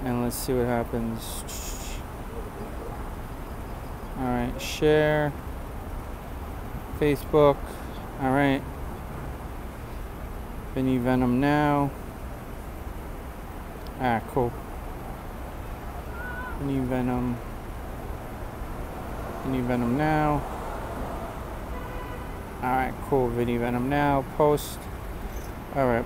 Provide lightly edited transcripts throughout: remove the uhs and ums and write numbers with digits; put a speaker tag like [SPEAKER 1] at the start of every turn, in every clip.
[SPEAKER 1] And let's see what happens. All right, share. Facebook. All right. Vinny Venom Now. Ah, cool. Vinny Venom Now. All right, cool. Vinny Venom Now. Post. All right.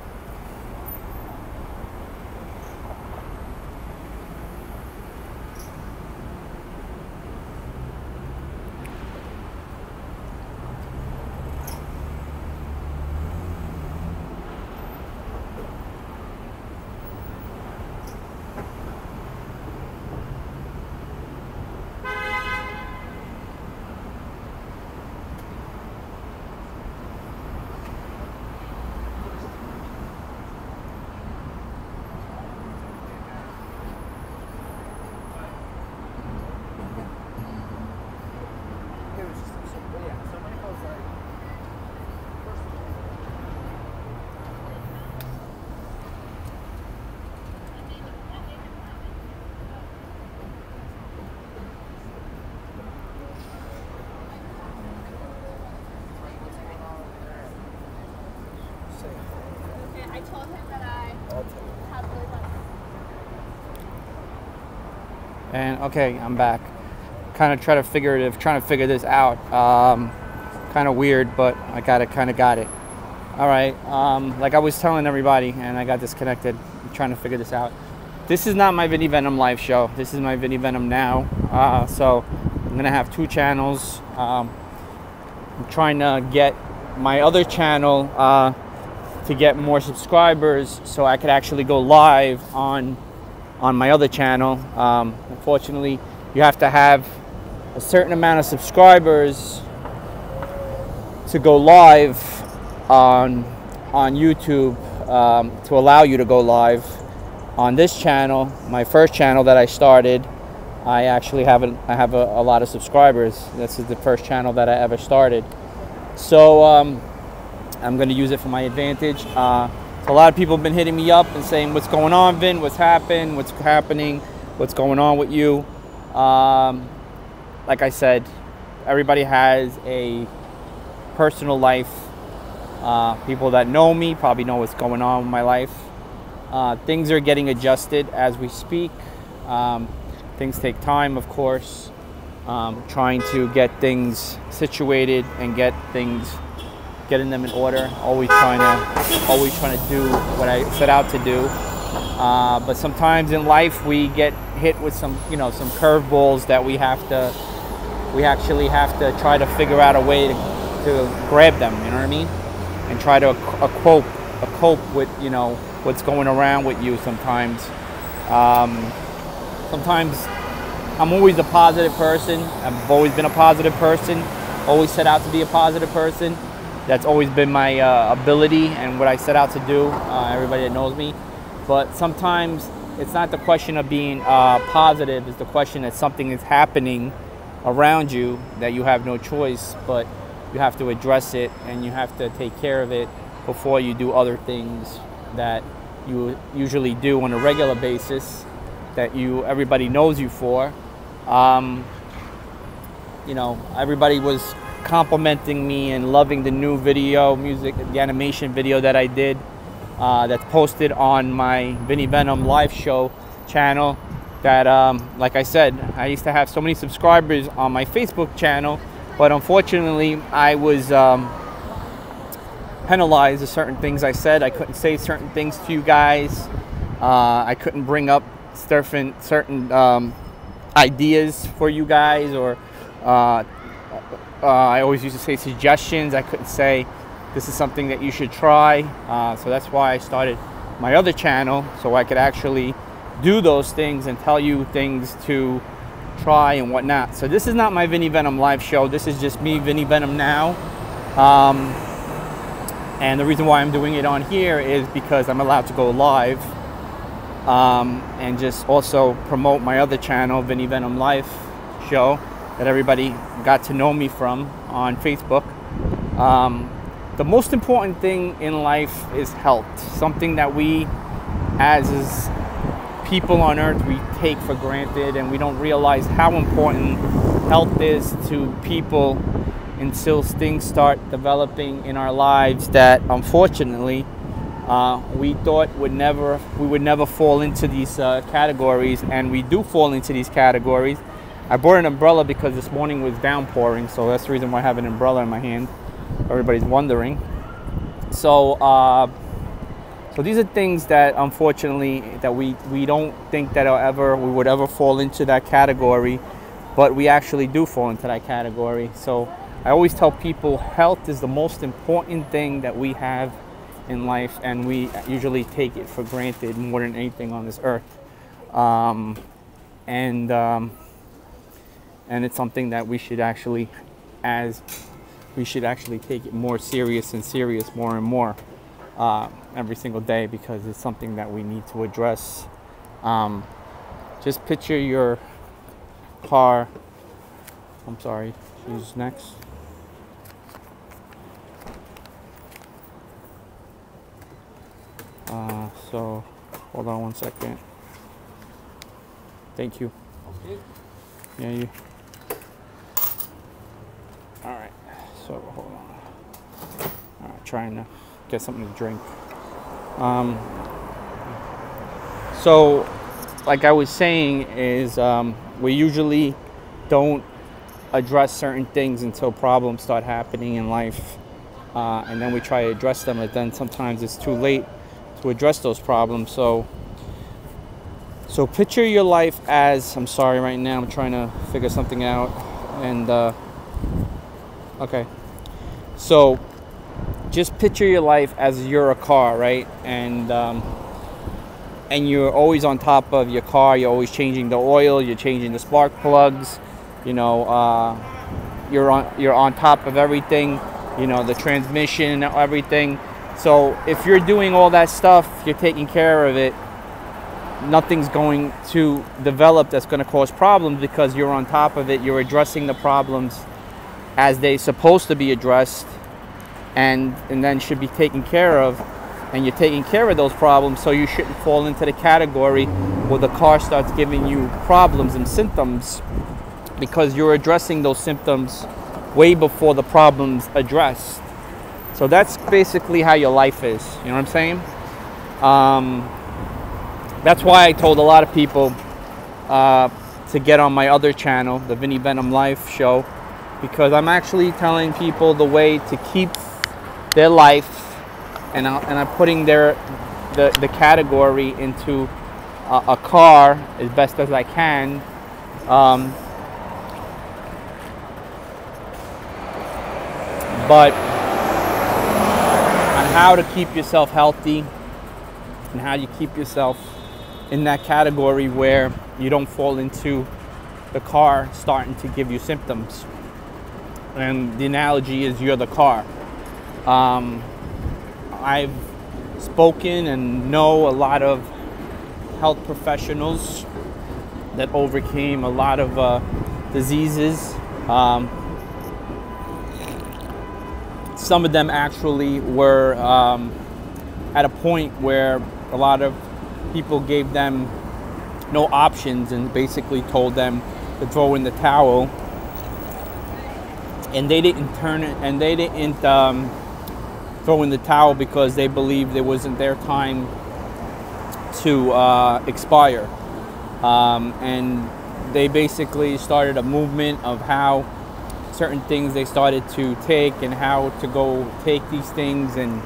[SPEAKER 2] I told him that I had really bad.
[SPEAKER 1] And okay, I'm back. Trying to figure this out. Kind of weird, but I kind of got it. All right. Like I was telling everybody, and I got disconnected. I'm trying to figure this out. This is not my Vinny Venom live show. This is my Vinny Venom Now. So I'm gonna have two channels. I'm trying to get my other channel to get more subscribers, so I could actually go live on my other channel. Unfortunately, you have to have a certain amount of subscribers to go live on YouTube, to allow you to go live on this channel. My first channel that I started, I actually have a lot of subscribers. This is the first channel that I ever started. So I'm going to use it for my advantage. So a lot of people have been hitting me up and saying, what's going on, Vin? What's happened? What's happening? What's going on with you? Like I said, everybody has a personal life. People that know me probably know what's going on with my life. Things are getting adjusted as we speak. Things take time, of course. Trying to get things situated and getting them in order. Always trying to do what I set out to do. But sometimes in life we get hit with some curveballs that we actually have to try to figure out a way to grab them. You know what I mean? And try to cope with what's going around with you sometimes. Sometimes I'm always a positive person. I've always been a positive person. Always set out to be a positive person. That's always been my ability and what I set out to do. Everybody that knows me. But sometimes it's not the question of being positive. It's the question that something is happening around you that you have no choice, but you have to address it and you have to take care of it before you do other things that you usually do on a regular basis that everybody knows you for. Everybody was complimenting me and loving the new the animation video that I did, that's posted on my Vinny Venom live show channel. That, like I said, I used to have so many subscribers on my Facebook channel, but unfortunately I was penalized for certain things I said. I couldn't say certain things to you guys. I couldn't bring up certain ideas for you guys, or I always used to say suggestions. I couldn't say this is something that you should try. So that's why I started my other channel, so I could actually do those things and tell you things to try and whatnot. So this is not my Vinny Venom live show. This is just me, Vinny Venom Now. And the reason why I'm doing it on here is because I'm allowed to go live, and just also promote my other channel, Vinny Venom Life Show, that everybody got to know me from on Facebook. The most important thing in life is health. Something that we as people on earth we take for granted, and we don't realize how important health is to people until things start developing in our lives that unfortunately we thought we would never fall into these categories, and we do fall into these categories. I bought an umbrella because this morning was downpouring, so that's the reason why I have an umbrella in my hand. Everybody's wondering. So so these are things that unfortunately that we don't think that we would ever fall into that category, but we actually do fall into that category. So I always tell people health is the most important thing that we have in life, and we usually take it for granted more than anything on this earth. And it's something that we should actually take it more serious more and more every single day, because it's something that we need to address. Just picture your car. I'm sorry, who's next? So hold on one second. Thank you.
[SPEAKER 3] Okay.
[SPEAKER 1] Yeah, you. All right. So hold on. All right, trying to get something to drink. So, like I was saying, is we usually don't address certain things until problems start happening in life, and then we try to address them, but then sometimes it's too late to address those problems. So picture your life as, I'm sorry, right now I'm trying to figure something out, and okay. So just picture your life as you're a car, right? And you're always on top of your car. You're always changing the oil. You're changing the spark plugs. You know, you're on top of everything. You know, the transmission and everything. So if you're doing all that stuff, you're taking care of it, nothing's going to develop that's going to cause problems, because you're on top of it. You're addressing the problems as they're supposed to be addressed, and then should be taken care of, and you're taking care of those problems. So you shouldn't fall into the category where the car starts giving you problems and symptoms, because you're addressing those symptoms way before the problem's addressed. So that's basically how your life is. You know what I'm saying? That's why I told a lot of people to get on my other channel, the Vinny Venom Life show, because I'm actually telling people the way to keep their life, and I'm putting the category into a car as best as I can. But on how to keep yourself healthy, and how you keep yourself in that category where you don't fall into the car starting to give you symptoms. And the analogy is you're the car. I've spoken and know a lot of health professionals that overcame a lot of diseases. Some of them actually were at a point where a lot of people gave them no options and basically told them to throw in the towel, and they didn't throw in the towel because they believed it wasn't their time to expire, and they basically started a movement of how certain things they started to take and how to go take these things, and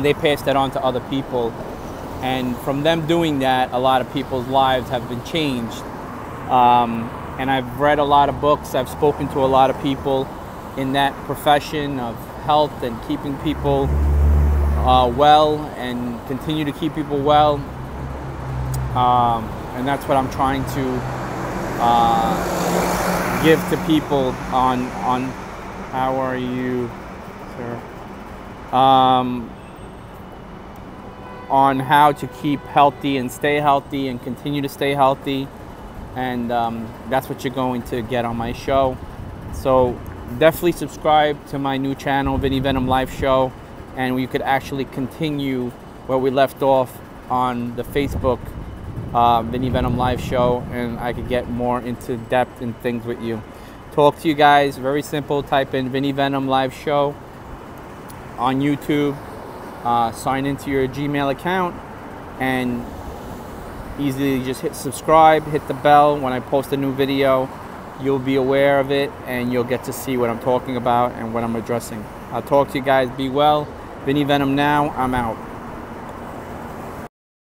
[SPEAKER 1] they passed that on to other people. And from them doing that, a lot of people's lives have been changed. And I've read a lot of books. I've spoken to a lot of people in that profession of health and keeping people well, and continue to keep people well. And that's what I'm trying to give to people on how are you, sir? On how to keep healthy and stay healthy and continue to stay healthy, and that's what you're going to get on my show. So definitely subscribe to my new channel, Vinny Venom Life Show, and we could actually continue where we left off on the Facebook Vinny Venom live show, and I could get more into depth in things with you. Talk to you guys. Very simple. Type in Vinny Venom live show on YouTube. Sign into your Gmail account and easily just hit subscribe, hit the bell. When I post a new video, you'll be aware of it and you'll get to see what I'm talking about and what I'm addressing. I'll talk to you guys. Be well. Vinny Venom Now. I'm out.